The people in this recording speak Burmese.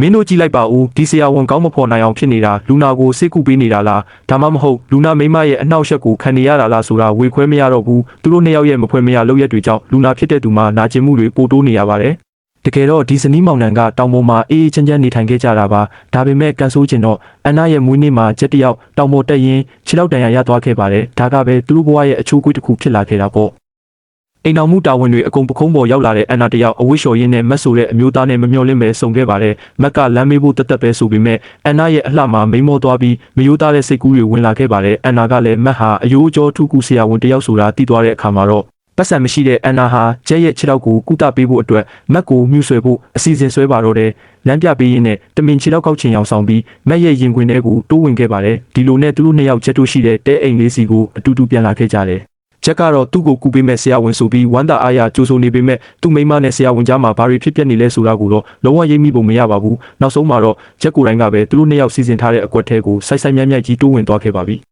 မင်းတို့ကြည့်လိုက်ပါဦးဒီဆရာဝန်ကောင်းမဖော်နိုင်အောင်ဖြစ်နေတာလူနာကိုစိတ်ကူပေးနေတာလားဒါမှမဟုတ်လူနာမိမရဲ့အနှောက်အယှက်ကိုခံနေရတာလားဆိုတာဝေခွဲမရတော့ဘူးသူတို့နှစ်ယောက်ရဲ့မဖွဲ့မရလုပ်ရက်တွေကြောင့်လူနာဖြစ်တဲ့သူမှာနာကျင်မှုတွေပိုတိုးနေရပါတယ်တကယ်တော့ဒီဇနီးမောင်နှံကတောင်ပေါ်မှာအေးအေးချမ်းချမ်းနေထိုင်ခဲ့ကြတာပါဒါပေမဲ့ကန်ဆိုးကျင်တော့အန်နာရဲ့မွေးနေ့မှာချက်တယောက်တောင်ပေါ်တက်ရင်းခြေထောက်တန်ရာရသွားခဲ့ပါတယ်ဒါကပဲသူတို့ဘဝရဲ့အချိုးကွေးတစ်ခုဖြစ်လာခဲ့တာပေါ့အိမ်တော်မှုတာဝန်တွေအကုန်ပခုံးပေါ်ရောက်လာတဲ့အန်နာတယောက်အဝိရှော်ရင်းနဲ့မတ်ဆိုတဲ့အမျိုးသားနဲ့မမျှော်လင့်ပဲဆုံခဲ့ပါတယ်မက်ကလမ်းမေးဖို့တက်ပဲဆိုပေမဲ့အန်နာရဲ့အလှမှာမိန်မောသွားပြီးမယိုးသားတဲ့စိတ်ကူးတွေဝင်လာခဲ့ပါတယ်အန်နာကလည်းမက်ဟာအယိုးအကျော်ထူးကူဆရာဝန်တယောက်ဆိုတာသိသွားတဲ့အခါမှာတော့ပတ်စံမရှိတဲ့အန်နာဟာကျဲရဲ့ခြေထောက်ကိုကုသပေးဖို့အတွက်မက်ကိုမြှူဆွဲဖို့အစီအစဉ်ဆွဲပါတော့တယ်လမ်းပြပေးရင်းနဲ့တမင်ခြေထောက်ကောက်ချင်အောင်ဆောင်ပြီးမက်ရဲ့ရင်ခွင်ထဲကိုတိုးဝင်ခဲ့ပါတယ်ဒီလိုနဲ့သူတို့နှစ်ယောက်ချက်တို့ရှိတဲ့တဲအိမ်လေးစီကိုအတူတူပြန်လာခဲ့ကြတယ်ချက်ကတော့သူ့ကိုကူပေးမဲ့ဆရာဝန်ဆိုပြီးဝမ်းသာအားရကြိုးဆိုနေပေမဲ့သူ့မိန်းမနဲ့ဆရာဝန်ကြားမှာဘာတွေဖြစ်ပျက်နေလဲဆိုတာကိုတော့လုံးဝရိပ်မိဖို့မရပါဘူးနောက်ဆုံးမှာတော့ချက်ကိုယ်တိုင်ကပဲသူတို့နှစ်ယောက်စီစဉ်ထားတဲ့အကွက်ထဲကိုစိုက်စိုက်မြိုက်မြိုက်ကြီးတိုးဝင်သွားခဲ့ပါပြီ